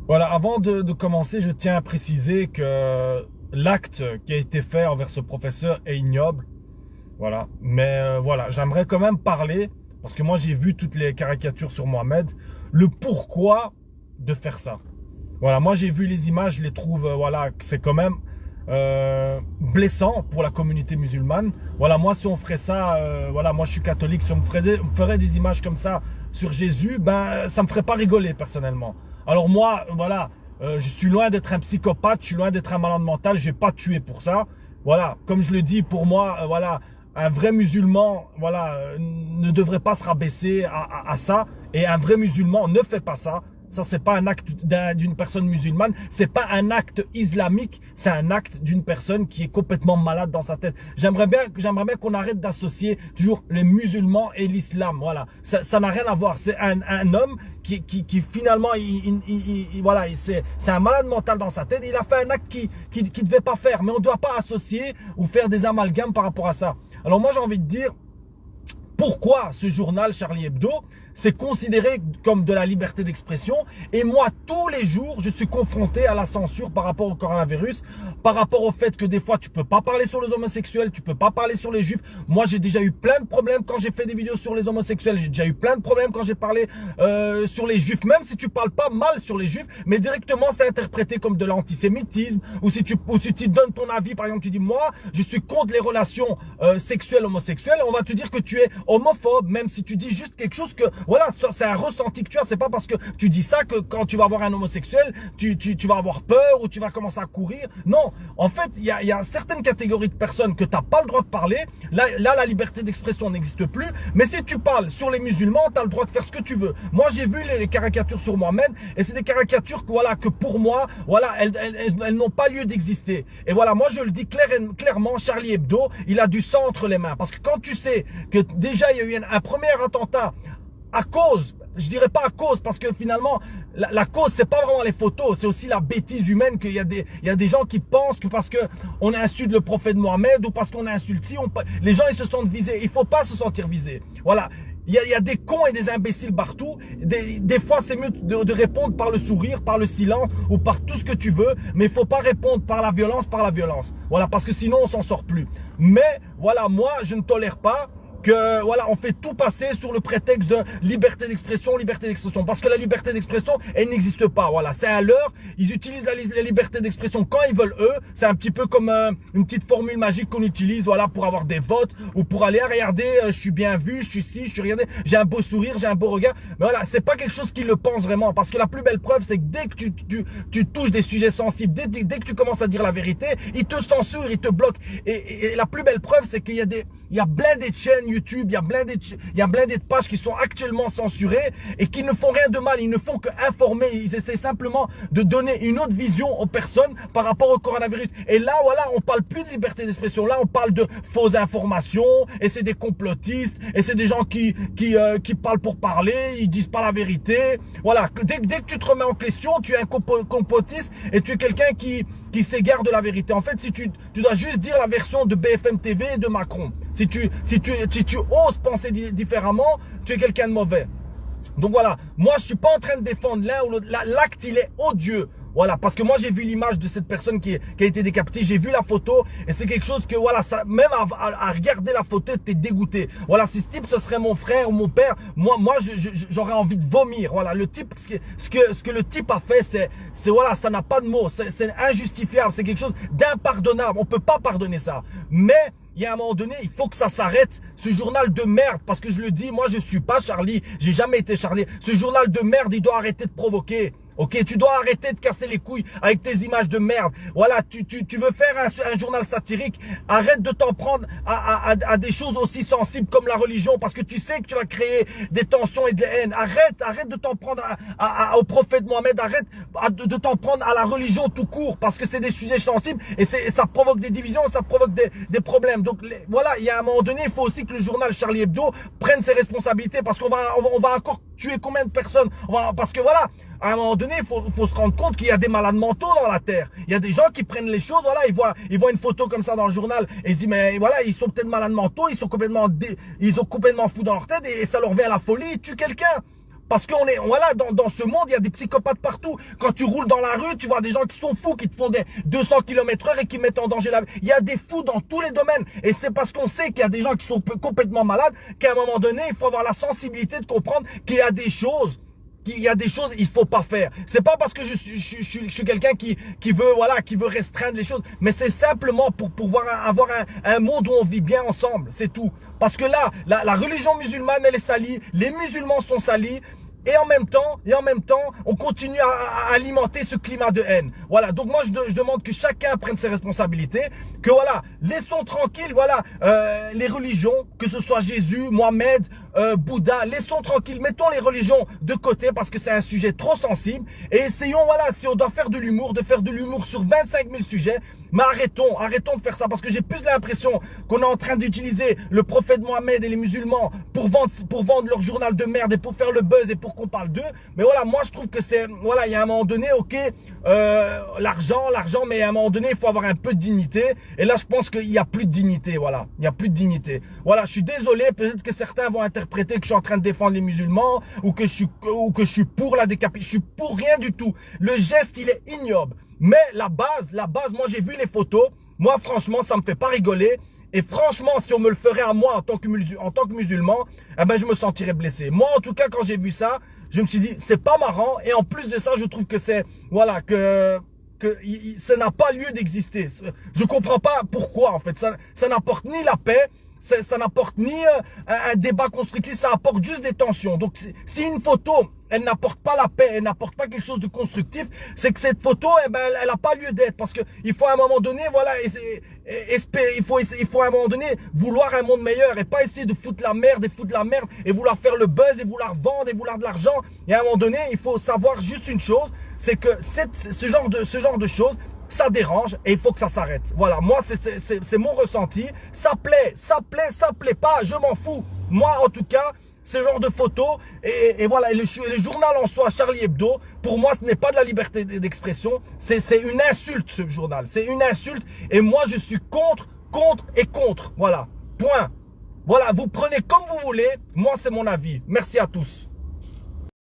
Voilà, avant de commencer, je tiens à préciser que l'acte qui a été fait envers ce professeur est ignoble. Voilà, mais voilà, j'aimerais quand même parler, parce que moi j'ai vu toutes les caricatures sur Mohamed, le pourquoi de faire ça. Voilà, moi j'ai vu les images, je les trouve, voilà, c'est quand même blessant pour la communauté musulmane. Voilà, moi si on ferait ça, voilà, moi je suis catholique, si on me ferait des images comme ça sur Jésus, ben ça me ferait pas rigoler personnellement. Alors moi, voilà, je suis loin d'être un psychopathe, je suis loin d'être un malade mental, je vais pas tuer pour ça. Voilà, comme je le dis, pour moi, voilà, un vrai musulman, voilà, ne devrait pas se rabaisser à ça. Et un vrai musulman ne fait pas ça. Ça, c'est pas un acte d'une personne musulmane. C'est pas un acte islamique. C'est un acte d'une personne qui est complètement malade dans sa tête. J'aimerais bien qu'on arrête d'associer toujours les musulmans et l'islam. Voilà. Ça n'a rien à voir. C'est un homme qui finalement, voilà, c'est un malade mental dans sa tête. Il a fait un acte qu'il devait pas faire. Mais on ne doit pas associer ou faire des amalgames par rapport à ça. Alors moi, j'ai envie de dire, pourquoi ce journal Charlie Hebdo, c'est considéré comme de la liberté d'expression, et moi tous les jours je suis confronté à la censure par rapport au coronavirus, par rapport au fait que des fois tu peux pas parler sur les homosexuels, tu peux pas parler sur les juifs. Moi j'ai déjà eu plein de problèmes quand j'ai fait des vidéos sur les homosexuels, j'ai déjà eu plein de problèmes quand j'ai parlé sur les juifs, même si tu parles pas mal sur les juifs, mais directement c'est interprété comme de l'antisémitisme, ou si tu donnes ton avis, par exemple tu dis moi je suis contre les relations sexuelles homosexuelles, on va te dire que tu es homophobe, même si tu dis juste quelque chose que, voilà, c'est un ressenti que tu as, c'est pas parce que tu dis ça que quand tu vas voir un homosexuel, tu vas avoir peur ou tu vas commencer à courir. Non, en fait, il y a certaines catégories de personnes que tu n'as pas le droit de parler. Là, la liberté d'expression n'existe plus, mais si tu parles sur les musulmans, tu as le droit de faire ce que tu veux. Moi, j'ai vu les caricatures sur Mohamed, et c'est des caricatures que, voilà, que pour moi, voilà, elles n'ont pas lieu d'exister. Et voilà, moi, je le dis clairement, Charlie Hebdo, il a du sang entre les mains, parce que quand tu sais que déjà, il y a eu un premier attentat à cause, je dirais pas à cause, parce que finalement, la cause, c'est pas vraiment les photos, c'est aussi la bêtise humaine qu'il y a des gens qui pensent que parce que on insulte le prophète Mohamed ou parce qu'on insulte les gens, ils se sentent visés. Il faut pas se sentir visé. Voilà. Il y a des cons et des imbéciles partout. Des fois, c'est mieux de répondre par le sourire, par le silence ou par tout ce que tu veux. Mais il faut pas répondre par la violence, Voilà, parce que sinon, on s'en sort plus. Mais, voilà, moi, je ne tolère pas que, voilà, on fait tout passer sur le prétexte de liberté d'expression, parce que la liberté d'expression, elle n'existe pas, voilà, c'est à l'heure, ils utilisent la liberté d'expression quand ils veulent eux, c'est un petit peu comme une petite formule magique qu'on utilise, voilà, pour avoir des votes, ou pour aller, regarder, je suis bien vu, je suis ci, je suis regardé, j'ai un beau sourire, j'ai un beau regard, mais voilà, c'est pas quelque chose qu'ils le pensent vraiment, parce que la plus belle preuve, c'est que dès que tu touches des sujets sensibles, dès que tu commences à dire la vérité, ils te censurent, ils te bloquent, et la plus belle preuve, c'est qu'il y a blindé de chaînes YouTube, il y a blindé de pages qui sont actuellement censurées et qui ne font rien de mal, ils ne font qu'informer, ils essaient simplement de donner une autre vision aux personnes par rapport au coronavirus. Et là, voilà, on parle plus de liberté d'expression, là on parle de fausses informations, et c'est des complotistes, et c'est des gens qui parlent pour parler, ils disent pas la vérité. Voilà, dès que tu te remets en question, tu es un complotiste et tu es quelqu'un qui s'égare de la vérité. En fait, si tu dois juste dire la version de BFM TV et de Macron. Si tu oses penser différemment, tu es quelqu'un de mauvais. Donc voilà, moi je suis pas en train de défendre l'un ou l'autre. L'acte, il est odieux. Voilà, parce que moi j'ai vu l'image de cette personne qui a été décapitée, j'ai vu la photo et c'est quelque chose que, voilà, ça, même à regarder la photo, t'es dégoûté. Voilà, si ce type ce serait mon frère ou mon père, moi j'aurais envie de vomir. Voilà, le type, ce que le type a fait, c'est voilà, ça n'a pas de mots, c'est injustifiable, c'est quelque chose d'impardonnable. On peut pas pardonner ça. Mais il y a un moment donné, il faut que ça s'arrête. Ce journal de merde, parce que je le dis, moi je suis pas Charlie, j'ai jamais été Charlie. Ce journal de merde, il doit arrêter de provoquer. Ok, tu dois arrêter de casser les couilles avec tes images de merde. Voilà, tu veux faire un journal satirique. Arrête de t'en prendre à des choses aussi sensibles comme la religion, parce que tu sais que tu vas créer des tensions et de la haine. Arrête de t'en prendre au prophète Mohamed. Arrête de t'en prendre à la religion tout court, parce que c'est des sujets sensibles et ça provoque des divisions, ça provoque des problèmes. Donc voilà, il y a un moment donné, il faut aussi que le journal Charlie Hebdo prenne ses responsabilités, parce qu'on va encore tuer combien de personnes. Parce que voilà, à un moment donné, il faut se rendre compte qu'il y a des malades mentaux dans la terre. Il y a des gens qui prennent les choses, voilà, ils voient une photo comme ça dans le journal et ils se disent, mais voilà, ils sont peut-être malades mentaux, ils sont complètement fous dans leur tête et ça leur vient à la folie, ils tuent quelqu'un. Parce qu'on est, voilà, dans ce monde, il y a des psychopathes partout. Quand tu roules dans la rue, tu vois des gens qui sont fous, qui te font des 200 km/h et qui mettent en danger la vie. Il y a des fous dans tous les domaines. Et c'est parce qu'on sait qu'il y a des gens qui sont complètement malades qu'à un moment donné, il faut avoir la sensibilité de comprendre qu'il y a des choses. Il faut pas faire. C'est pas parce que je suis quelqu'un qui veut, voilà, qui veut restreindre les choses, mais c'est simplement pour pouvoir avoir un monde où on vit bien ensemble, c'est tout. Parce que là, la religion musulmane, elle est salie, les musulmans sont salis, et en même temps, on continue à alimenter ce climat de haine. Voilà, donc moi je demande que chacun prenne ses responsabilités, que voilà, laissons tranquille, voilà, les religions, que ce soit Jésus, Mohamed, Bouddha, laissons tranquille, mettons les religions de côté parce que c'est un sujet trop sensible et essayons, voilà, si on doit faire de l'humour, de faire de l'humour sur 25 000 sujets, mais arrêtons de faire ça parce que j'ai plus l'impression qu'on est en train d'utiliser le prophète Mohamed et les musulmans pour vendre leur journal de merde et pour faire le buzz et pour qu'on parle d'eux. Mais voilà, moi je trouve que c'est, voilà, il y a un moment donné, ok, l'argent, mais à un moment donné, il faut avoir un peu de dignité. Et là, je pense qu'il n'y a plus de dignité, voilà, il n'y a plus de dignité. Voilà, je suis désolé, peut-être que certains vont interpréter que je suis en train de défendre les musulmans ou que je suis pour la décapitation. Je suis pour rien du tout. Le geste, il est ignoble. Mais la base, moi j'ai vu les photos. Moi franchement, ça me fait pas rigoler. Et franchement, si on me le ferait à moi en tant que musulman, eh ben je me sentirais blessé. Moi en tout cas, quand j'ai vu ça, je me suis dit c'est pas marrant. Et en plus de ça, je trouve que c'est, voilà, que ça n'a pas lieu d'exister. Je comprends pas pourquoi en fait. Ça n'apporte ni la paix. Ça n'apporte ni un débat constructif, ça apporte juste des tensions. Donc si une photo, elle n'apporte pas la paix, elle n'apporte pas quelque chose de constructif, c'est que cette photo, eh ben, elle n'a pas lieu d'être. Parce que il faut à un moment donné, voilà, il faut à un moment donné vouloir un monde meilleur et pas essayer de foutre la merde et vouloir faire le buzz et vouloir vendre et vouloir de l'argent. Et à un moment donné, il faut savoir juste une chose, c'est que ce genre de choses, ça dérange et il faut que ça s'arrête. Voilà, moi c'est mon ressenti. Ça plaît pas, je m'en fous. Moi en tout cas, ce genre de photos et voilà, et le journal en soi, Charlie Hebdo, pour moi ce n'est pas de la liberté d'expression, c'est une insulte ce journal, c'est une insulte et moi je suis contre. Voilà, point. Voilà, vous prenez comme vous voulez, moi c'est mon avis. Merci à tous.